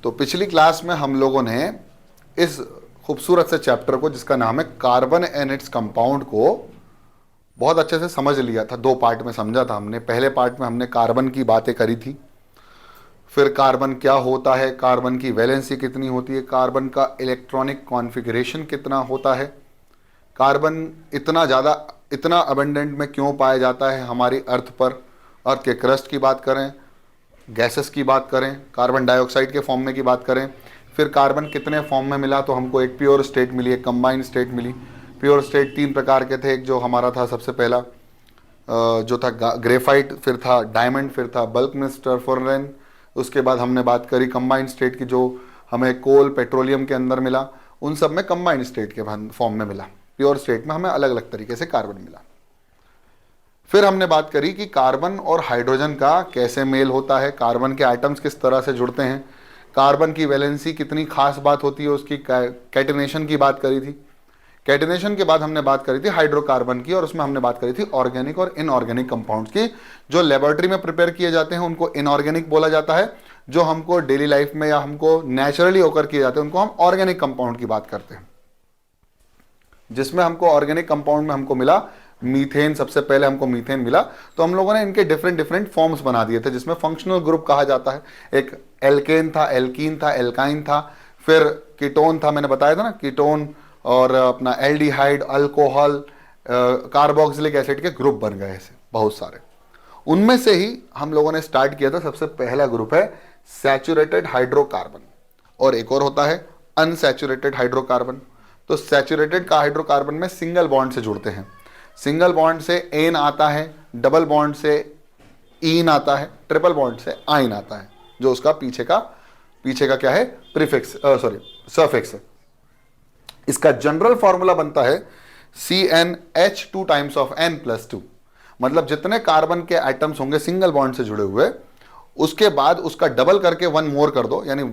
तो पिछली क्लास में हम लोगों ने इस खूबसूरत से चैप्टर को जिसका नाम है कार्बन एंड इट्स कंपाउंड को बहुत अच्छे से समझ लिया था। दो पार्ट में समझा था हमने। पहले पार्ट में हमने कार्बन की बातें करी थी, फिर कार्बन क्या होता है, कार्बन की वैलेंसी कितनी होती है, कार्बन का इलेक्ट्रॉनिक कॉन्फ़िगरेशन कितना होता है, कार्बन इतना अबंडेंट में क्यों पाया जाता है हमारी अर्थ पर, अर्थ के क्रस्ट की बात करें, गैसेस की बात करें, कार्बन डाइऑक्साइड के फॉर्म में की बात करें, फिर कार्बन कितने फॉर्म में मिला तो हमको एक प्योर स्टेट मिली, एक कंबाइंड स्टेट मिली। प्योर स्टेट तीन प्रकार के थे, एक जो हमारा था सबसे पहला जो था ग्रेफाइट, फिर था डायमंड, फिर था बल्कमिस्टर फॉरेन। उसके बाद हमने बात करी कंबाइंड स्टेट की, जो हमें कोल पेट्रोलियम के अंदर मिला, उन सब में कंबाइंड स्टेट के फॉर्म में मिला। प्योर स्टेट में हमें अलग अलग तरीके से कार्बन मिला। फिर हमने बात करी कि कार्बन और हाइड्रोजन का कैसे मेल होता है, कार्बन के एटम्स किस तरह से जुड़ते हैं, कार्बन की वैलेंसी कितनी खास बात होती है, उसकी कैटिनेशन की बात करी थी। कैटिनेशन के बाद हमने बात करी थी हाइड्रोकार्बन की, और उसमें हमने बात करी थी ऑर्गेनिक और इनऑर्गेनिक कंपाउंड्स की। जो लेबोरेटरी में प्रिपेयर किए जाते हैं उनको इनऑर्गेनिक बोला जाता है, जो हमको डेली लाइफ में या हमको नेचुरली होकर किए जाते हैं उनको हम ऑर्गेनिक कंपाउंड की बात करते हैं। जिसमें हमको ऑर्गेनिक कंपाउंड में हमको मिला मीथेन, सबसे पहले हमको मीथेन मिला। तो हम लोगों ने इनके डिफरेंट डिफरेंट फॉर्म्स बना दिए थे, जिसमें फंक्शनल ग्रुप कहा जाता है। एक एल्केन था, एल्कीन था, एल्काइन था, फिर कीटोन था, मैंने बताया था ना कीटोन, और अपना एल्डिहाइड, अल्कोहल, कार्बोक्सिलिक एसिड के ग्रुप बन गए ऐसे बहुत सारे। उनमें से ही हम लोगों ने स्टार्ट किया था, सबसे पहला ग्रुप है सैचुरेटेड हाइड्रोकार्बन, और एक और होता है अनसैचुरेटेड हाइड्रोकार्बन। तो सैचुरेटेड का हाइड्रोकार्बन में सिंगल बॉन्ड से जुड़ते हैं, सिंगल बॉन्ड से एन आता है, डबल बॉन्ड से ईन आता है, ट्रिपल बॉन्ड से आइन आता है, जो उसका पीछे का क्या है, प्रीफिक्स सफिक्स है। इसका जनरल फॉर्मूला बनता है CnH2 टाइम्स ऑफ n+2। मतलब जितने कार्बन के एटम्स होंगे सिंगल बॉन्ड से जुड़े हुए, उसके बाद उसका डबल करके 1 मोर कर दो, यानी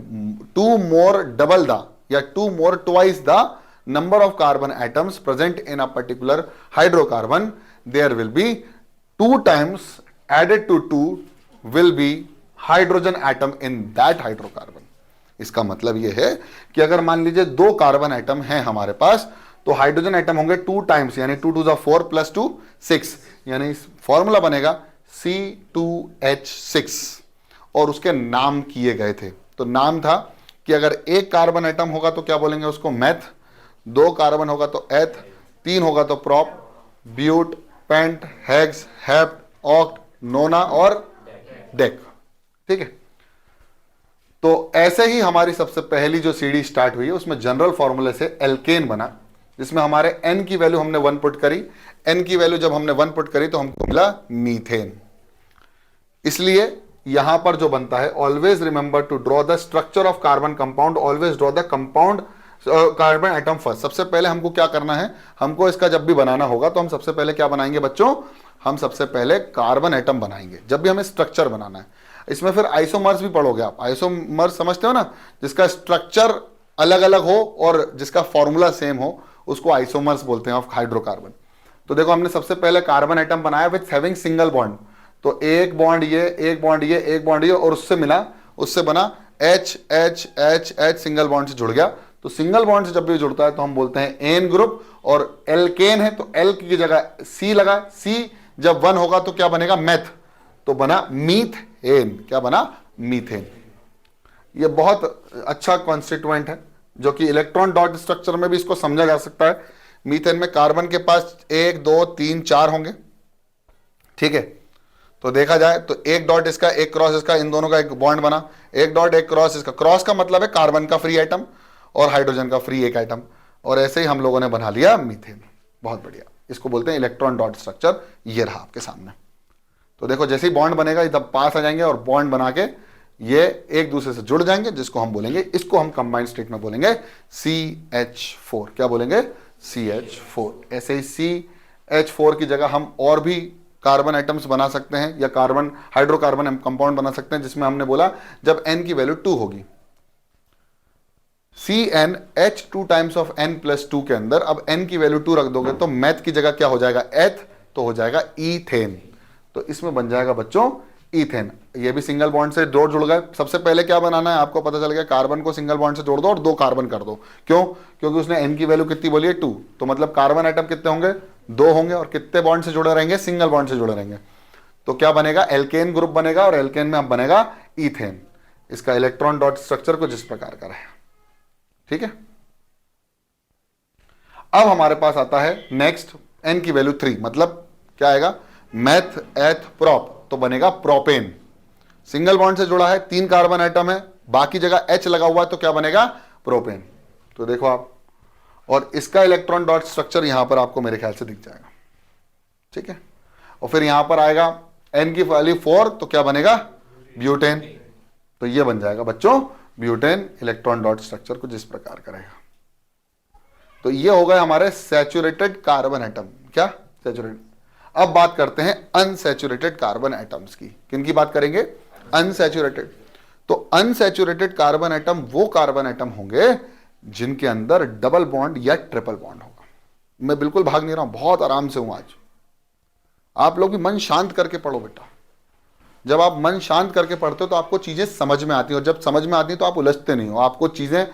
2 मोर डबल द या 2 more twice the number of carbon atoms present in a particular hydrocarbon, there will be 2 times added to 2 will be hydrogen atom in that hydrocarbon। इसका मतलब यह है कि अगर मान लीजिए 2 कार्बन एटम हैं हमारे पास, तो हाइड्रोजन एटम होंगे 2 टाइम्स, यानी 2 to the 4 + 2 6, यानी फॉर्मूला बनेगा C2H6। और उसके नाम किए गए थे, तो नाम था कि अगर एक कार्बन एटम होगा तो क्या बोलेंगे उसको, मैथ, 2 कार्बन होगा तो एथ, 3 होगा तो prop, but, pent, hex, hept, oct, nona और डेक। ठीक है, तो ऐसे ही हमारी सबसे पहली जो सीडी स्टार्ट हुई है उसमें जनरल फॉर्मूले से एल्केन बना, जिसमें हमारे एन की वैल्यू हमने 1 पुट करी। एन की वैल्यू जब हमने 1 पुट करी तो हमको मिला मीथेन। इसलिए यहां पर जो बनता है, always remember to draw the structure of carbon compound, always draw the compound carbon atom first. सबसे पहले हमको क्या करना है, हमको इसका जब भी बनाना होगा तो हम सबसे पहले क्या बनाएंगे बच्चों, हम सबसे पहले कार्बन एटम बनाएंगे जब भी हमें स्ट्रक्चर बनाना है। इसमें फिर आइसोमर्स भी पढ़ोगे आप। आइसोमर्स समझते हो ना, जिसका स्ट्रक्चर अलग अलग हो और जिसका फॉर्मूला सेम हो, उसको आइसोमर्स बोलते हैं ऑफ हाइड्रोकार्बन। तो देखो हमने सबसे पहले कार्बन एटम बनाया विथ हैविंग सिंगल बॉन्ड, तो एक बॉन्ड ये, एक बॉन्ड ये, एक बॉन्ड ये, और उससे मिला, उससे बना H H H H, single bond से जुड़ गया। तो सिंगल बॉन्ड से जब भी जुड़ता है तो हम बोलते हैं एन ग्रुप, और एल्केन है तो एल की जगह सी लगा, सी जब 1 होगा तो क्या बनेगा, मेथ, तो बना मीथेन। क्या बना, मीथेन। ये बहुत अच्छा कॉन्स्टिट्यूएंट है, जो कि इलेक्ट्रॉन डॉट स्ट्रक्चर में भी इसको समझा जा सकता है। मीथेन में कार्बन के पास 1 2 3 4 होंगे। ठीक है, तो देखा जाए तो एक डॉट इसका, एक क्रॉस इसका, इन दोनों का एक बॉन्ड बना, एक डॉट एक क्रॉस इसका। क्रॉस का मतलब है कार्बन का फ्री एटम और हाइड्रोजन का फ्री एक एटम, और ऐसे ही हम लोगों ने बना लिया मीथेन। बहुत बढ़िया, इसको बोलते हैं इलेक्ट्रॉन डॉट स्ट्रक्चर। ये रहा आपके सामने। तो देखो जैसे ही बॉन्ड बनेगा तब पास आ जाएंगे और बॉन्ड बना के ये एक दूसरे से जुड़ जाएंगे, जिसको हम बोलेंगे, इसको हम कंबाइंड स्टेट में बोलेंगे CH4। क्या बोलेंगे, CH4। ऐसे ही CH4 की जगह हम और भी कार्बन एटम्स बना सकते हैं, या कार्बन हाइड्रोकार्बन कंपाउंड बना सकते हैं, जिसमें हमने बोला जब n की वैल्यू 2 होगी। CnH2 टाइम्स ऑफ n+2 के अंदर अब n की वैल्यू 2 रख दोगे तो मैथ की जगह क्या हो जाएगा, एथ, तो हो जाएगा ईथेन। तो इसमें बन जाएगा बच्चों इथेन, ये भी सिंगल बॉन्ड से दो जुड़ गए। सबसे पहले क्या बनाना है आपको पता चल गया, कार्बन को सिंगल बॉन्ड से जोड़ दो और दो कार्बन कर दो। क्यों? क्योंकि उसने एन की वैल्यू कितनी बोली है 2, तो मतलब कार्बन आइटम कितने होंगे, दो होंगे, और कितने बॉन्ड से जुड़े रहेंगे, सिंगल बॉन्ड से जुड़े रहेंगे। तो क्या बनेगा, एल्केन ग्रुप बनेगा, और एल्केन में अब बनेगा इथेन। इसका इलेक्ट्रॉन डॉट स्ट्रक्चर कुछ इस प्रकार का रहेगा। ठीक है, अब हमारे पास आता है नेक्स्ट, एन की वैल्यू 3, मतलब क्या आएगा, मैथ एथ प्रोप, तो बनेगा प्रोपेन। सिंगल बॉन्ड से जुड़ा है, 3 कार्बन आइटम है, बाकी जगह एच लगा हुआ है, तो क्या बनेगा, प्रोपेन। तो देखो आप, और इसका इलेक्ट्रॉन डॉट स्ट्रक्चर यहां पर आपको मेरे ख्याल से दिख जाएगा। ठीक है, और फिर यहां पर आएगा एन की वैल्यू 4, तो क्या बनेगा, ब्यूटेन। तो ये बन जाएगा बच्चों ब्यूटेन। इलेक्ट्रॉन डॉट स्ट्रक्चर कुछ इस प्रकार का रहेगा। तो ये हो गए हमारे सैचुरेटेड कार्बन एटम। क्या सैचुरेटेड। अब बात करते हैं अनसैचुरेटेड कार्बन एटम्स की। किन की बात करेंगे, अनसैचुरेटेड। तो अनसैचुरेटेड कार्बन एटम वो कार्बन एटम होंगे जिनके अंदर डबल बॉन्ड या ट्रिपल बॉन्ड होगा। मैं बिल्कुल भाग नहीं रहा हूं, बहुत आराम से हूं आज। आप लोग भी मन शांत करके पढ़ो बेटा। जब आप मन शांत करके पढ़ते हो तो आपको चीजें समझ में आती हैं, और जब समझ में आती हैं तो आप उलझते नहीं हो, आपको चीजें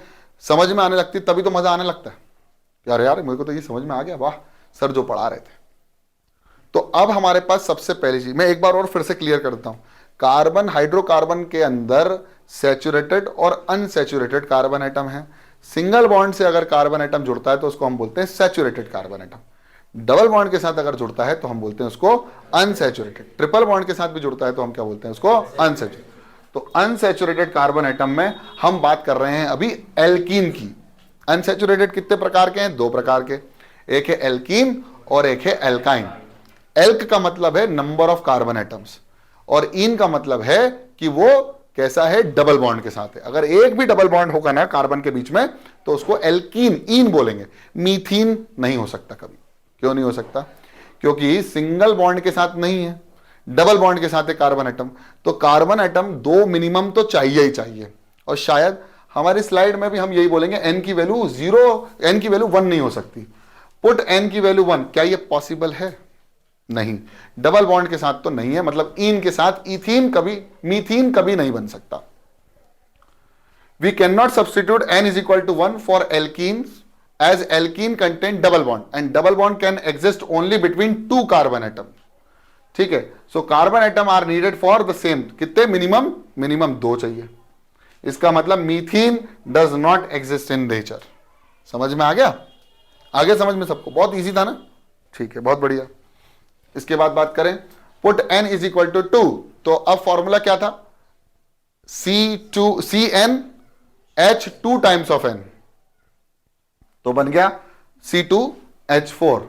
समझ में आने लगती, तभी तो मजा आने लगता है। यार यार मेरे को तो ये समझ में आ गया, वाह सर जो पढ़ा रहे थे। तो अब हमारे पास सबसे पहली चीज, मैं एक बार और फिर से क्लियर कर देता हूं। कार्बन हाइड्रोकार्बन के अंदर सैचुरेटेड और अनसैचुरेटेड कार्बन एटम है। सिंगल बॉन्ड से अगर कार्बन एटम जुड़ता है तो उसको हम बोलते हैं saturated carbon atom. Double bond के साथ अगर जुड़ता है तो हम बोलते हैं उसको अनसैचुरेटेड। ट्रिपल बॉन्ड के साथ भी जुड़ता है तो हम क्या बोलते हैं उसको, अनसैचुरेटेड। तो अनसैचुरेटेड कार्बन एटम में हम बात कर रहे हैं अभी एल्कीन की। अनसैचुरेटेड कितने प्रकार के हैं, 2 प्रकार के, एक है एल्कीन और एक है एल्काइन। एल्क का मतलब है नंबर ऑफ कार्बन एटम्स, और इन का मतलब है कि वो कैसा है, डबल बॉन्ड के साथ है। अगर एक भी डबल बॉन्ड होगा ना कार्बन के बीच में तो उसको एल्कीन, इन बोलेंगे। मीथीन नहीं हो सकता कभी। क्यों नहीं हो सकता, क्योंकि सिंगल बॉन्ड के साथ नहीं है, डबल बॉन्ड के साथ है कार्बन एटम। तो कार्बन एटम 2 मिनिमम तो चाहिए ही चाहिए। और शायद हमारी स्लाइड में भी हम यही बोलेंगे, एन की वैल्यू 0, एन की वैल्यू 1 नहीं हो सकती। पुट एन की वैल्यू 1, क्या ये पॉसिबल है, नहीं। डबल बॉन्ड के साथ तो नहीं है, मतलब इन के साथ इथीन कभी, मीथीन कभी नहीं बन सकता। We can not substitute n is equal to 1 for alkenes as alkene contain double bond and double bond can exist only between 2 carbon atom. ठीक है, so carbon atom are needed for the same, कितने, minimum 2 चाहिए। इसका मतलब मीथीन does not exist in nature। समझ में आ गया, आगे समझ में सबको, बहुत इजी था ना, ठीक है, बहुत बढ़िया। इसके बाद बात करें, put n is equal to 2, तो अब फॉर्मूला क्या था, CN2 टाइम्स ऑफ n, तो बन गया C2H4।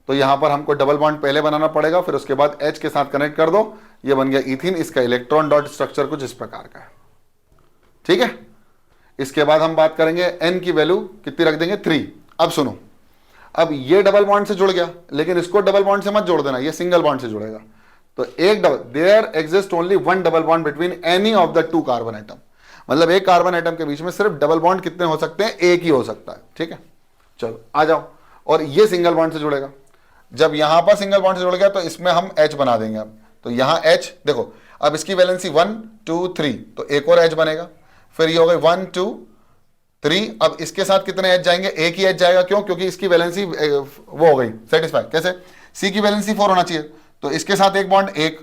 तो यहां पर हमको डबल बॉन्ड पहले बनाना पड़ेगा, फिर उसके बाद H के साथ कनेक्ट कर दो, ये बन गया इथीन। इसका इलेक्ट्रॉन डॉट स्ट्रक्चर कुछ इस प्रकार का है। ठीक है, इसके बाद हम बात करेंगे N की वैल्यू कितनी रख देंगे, 3। अब सुनो, अब ये डबल बॉन्ड से जुड़ गया, लेकिन इसको डबल बॉन्ड से मत जोड़ देना, ये सिंगल बॉन्ड से जुड़ेगा। तो एक double, there exist only 1 double bond between any of the 2 carbon atom. मतलब एक कार्बन एटम के बीच में सिर्फ डबल बॉन्ड कितने हो सकते हैं, एक ही हो सकता है। ठीक है, चलो आ जाओ, और ये सिंगल बॉन्ड से जुड़ेगा। जब यहां पर सिंगल बॉन्ड से जुड़ गया तो इसमें हम H बना देंगे। अब तो यहां H देखो, अब इसकी वैलेंसी 1 2 3, तो एक और H बनेगा, फिर ये हो गई 1 2 3। अब इसके साथ कितने H जाएंगे, एक ही H जाएगा। क्यों, क्योंकि इसकी वैलेंसी वो हो गई सेटिस्फाई। कैसे, C की वैलेंसी 4 होना चाहिए, तो इसके साथ एक बॉन्ड 1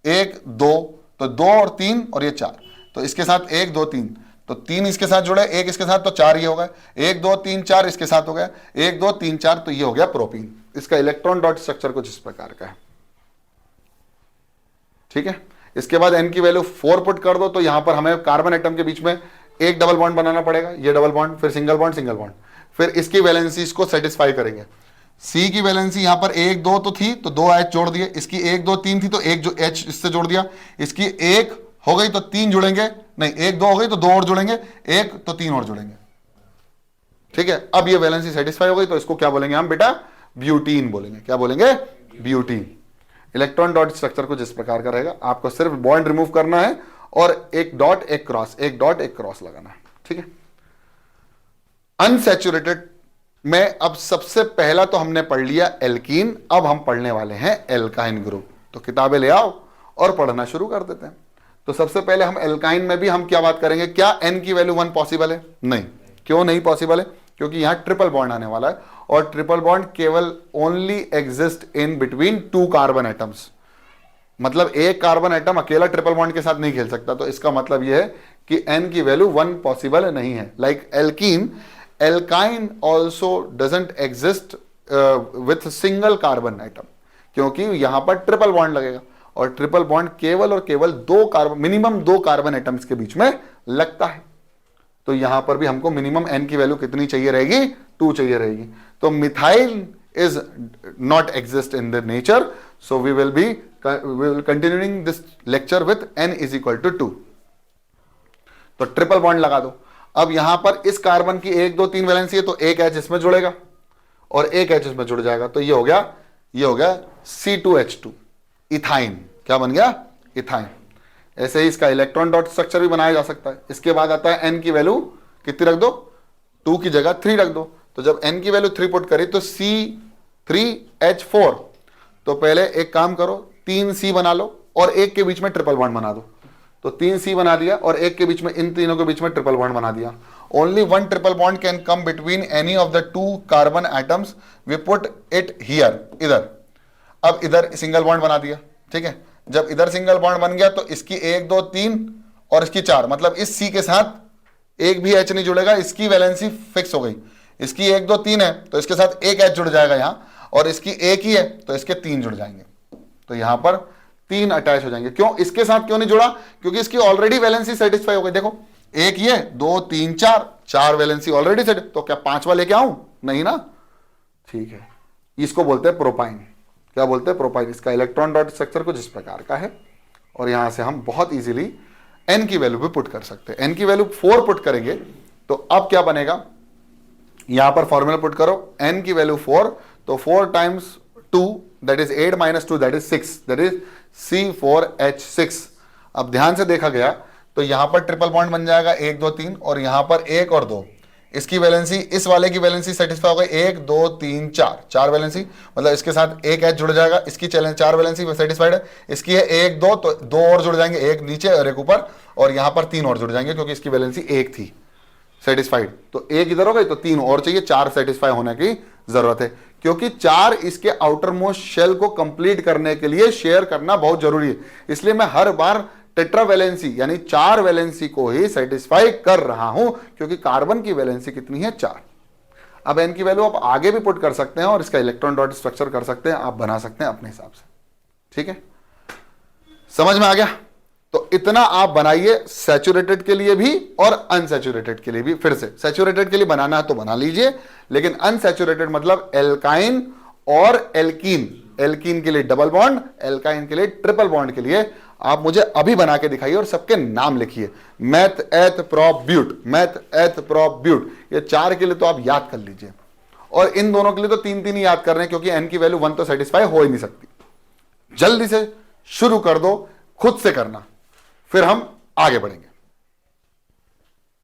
1 2, तो 2 और 3 और ये 4, तो इसके साथ 1 2 3, तो 3 इसके साथ जुड़े, 1 इसके साथ, तो 4 ये हो गए, 1 2 3 4 इसके साथ हो गया, 1 2 3 4, तो ये हो गया प्रोपीन। इसका इलेक्ट्रॉन डॉट स्ट्रक्चर कुछ इस प्रकार का है। ठीक है, इसके बाद n की वैल्यू 4 पुट कर दो, तो यहां पर हमें कार्बन एटम के बीच में एक डबल बॉन्ड बनाना पड़ेगा, ये डबल बॉन्ड, फिर सिंगल बॉन्ड, फिर इसकी वैलेंसी इसको सेटिस्फाई करेंगे। C की वैलेंसी यहां पर 1 2 तो थी, तो 2 H जोड़ दिए, इसकी 1 2 3 थी, तो एक जो H इससे जोड़ दिया, इसकी 1 हो गई तो 3 जुड़ेंगे, नहीं 1 2 हो गई तो 2 और जुड़ेंगे, 1 तो 3 और जुड़ेंगे। ठीक है, अब ये वैलेंसी सेटिस्फाई हो गई, तो इसको क्या बोलेंगे हम बेटा, ब्यूटीन बोलेंगे। क्या बोलेंगे, ब्यूटीन। इलेक्ट्रॉन डॉट स्ट्रक्चर कुछ इस प्रकार का रहेगा। आपको सिर्फ बॉन्ड रिमूव करना है और एक डॉट एक क्रॉस, एक डॉट एक क्रॉस लगाना है। ठीक है, अनसैचुरेटेड में अब सबसे पहला तो हमने पढ़ लिया एल्कीन, अब हम पढ़ने वाले हैं एल्काइन ग्रुप। तो किताबें ले आओ और पढ़ना शुरू कर देते हैं। तो सबसे पहले हम एल्काइन में भी हम क्या बात करेंगे, क्या n की वैल्यू 1 पॉसिबल है? नहीं। क्यों नहीं पॉसिबल है? क्योंकि यहां ट्रिपल बॉन्ड आने वाला है और ट्रिपल बॉन्ड केवल only exist in between 2 carbon atoms. मतलब एक कार्बन एटम अकेला ट्रिपल बॉन्ड के साथ नहीं खेल सकता। तो इसका मतलब यह है कि n की वैल्यू 1 पॉसिबल नहीं है। Like alkene, alkyne also doesn't exist with single carbon atom, क्योंकि यहां पर ट्रिपल बॉन्ड लगेगा और ट्रिपल बॉन्ड केवल और केवल मिनिमम 2 कार्बन एटम्स के बीच में लगता है। तो यहां पर भी हमको मिनिमम n की वैल्यू कितनी चाहिए रहेगी? 2 चाहिए रहेगी। तो methyl is not exist in the nature, so we will continuing this lecture with n is equal to 2। तो ट्रिपल बॉन्ड लगा दो। अब यहां पर इस कार्बन की 1 2 3 वैलेंसी है, तो एक H इसमें जुड़ेगा और एक H इसमें जुड़ जाएगा। तो ये हो गया C2H2, इथाइन। क्या बन गया? इथाइन। ऐसे ही इसका इलेक्ट्रॉन डॉट स्ट्रक्चर भी बनाया जा सकता है। इसके बाद आता है n की वैल्यू कितनी रख दो? 2 की जगह 3 रख दो। तो जब n की वैल्यू 3 पुट करी तो C3H4। तो पहले एक काम करो, 3 C बना लो और एक के बीच में ट्रिपल बॉन्ड बना दो। तो 3 C बना दिया और एक के बीच में, इन तीनों के बीच में ट्रिपल बॉन्ड बना दिया। Only 1 triple bond can come between any of the 2 carbon atoms, we put it here, इधर। अब इधर सिंगल बॉन्ड बना दिया, ठीक है। जब इधर सिंगल बॉन्ड बन गया तो इसकी 1 2 3 और इसकी 4, मतलब इस C के साथ एक भी H नहीं जुड़ेगा, इसकी वैलेंसी फिक्स हो गई। इसकी 1 2 3 है तो इसके साथ एक H जुड़ जाएगा यहां, और इसकी एक ही है तो इसके 3 जुड़ जाएंगे। तो यहां पर 3 अटैच हो जाएंगे। क्यों? इसके साथ क्यों नहीं जुड़ा? क्योंकि इसकी ऑलरेडी वैलेंसी सेटिस्फाई हो गई। देखो, एक ये 2 3 4 वैलेंसी ऑलरेडी सेट। तो क्या 5वां लेके आऊं? नहीं ना। ठीक है, इसको बोलते हैं प्रोपाइन। क्या बोलते हैं? प्रोपाइन। इसका इलेक्ट्रॉन डॉट स्ट्रक्चर कुछ इस प्रकार का है और यहां से हम बहुत इजीली n की वैल्यू भी पुट कर सकते हैं। n की वैल्यू 4 पुट करेंगे तो अब क्या बनेगा? यहां पर फॉर्मूला पुट करो, n की वैल्यू 4, तो 4 times 2 that is 8 minus 2 that is 6, that is C4H6। अब ध्यान से देखा गया तो यहां पर ट्रिपल बॉन्ड बन जाएगा 1 2 3 और यहां पर 1 और 2। इसकी वैलेंसी, इस वाले की वैलेंसी सेटिस्फाई हो गई, 1 2 3 4 वैलेंसी, मतलब इसके साथ एक H जुड़ जाएगा। इसकी 4 वैलेंसी सेटिस्फाइड है। इसकी है 1 2, तो 2 और जुड़ जाएंगे, एक नीचे और एक ऊपर, और यहां पर 3 और जुड़ जाएंगे क्योंकि इसकी वैलेंसी 1 थी सेटिस्फाइड। तो 1 इधर हो गई तो 3 और चाहिए, 4 सेटिस्फाई होने की जरूरत है, क्योंकि 4 इसके आउटर मोस्ट शेल को कंप्लीट करने के लिए शेयर करना बहुत जरूरी है। इसलिए मैं हर बार टेट्रा वैलेंसी यानी 4 वैलेंसी को ही सेटिस्फाई कर रहा हूं, क्योंकि कार्बन की वैलेंसी कितनी है? 4। अब n की वैल्यू आप आगे भी पुट कर सकते हैं और इसका इलेक्ट्रॉन डॉट स्ट्रक्चर कर सकते हैं, आप बना सकते हैं अपने हिसाब से। ठीक है, समझ में आ गया? तो इतना आप बनाइए, सैचुरेटेड के लिए भी और अनसैचुरेटेड के लिए भी। फिर से सैचुरेटेड के लिए बनाना है तो बना लीजिए, लेकिन अनसैचुरेटेड मतलब एल्काइन और एल्कीन, एल्कीन के लिए डबल बॉन्ड, एल्काइन के लिए ट्रिपल बॉन्ड के लिए आप मुझे अभी बना के दिखाइए और सबके नाम लिखिए। Meth eth prop but, meth eth prop but, ये 4 के लिए तो आप याद कर लीजिए, और इन दोनों के लिए तो 3 ही याद कर रहे हैं, क्योंकि n की वैल्यू 1 तो सेटिस्फाई हो ही नहीं सकती। जल्दी से शुरू कर दो, खुद से करना, फिर हम आगे बढ़ेंगे।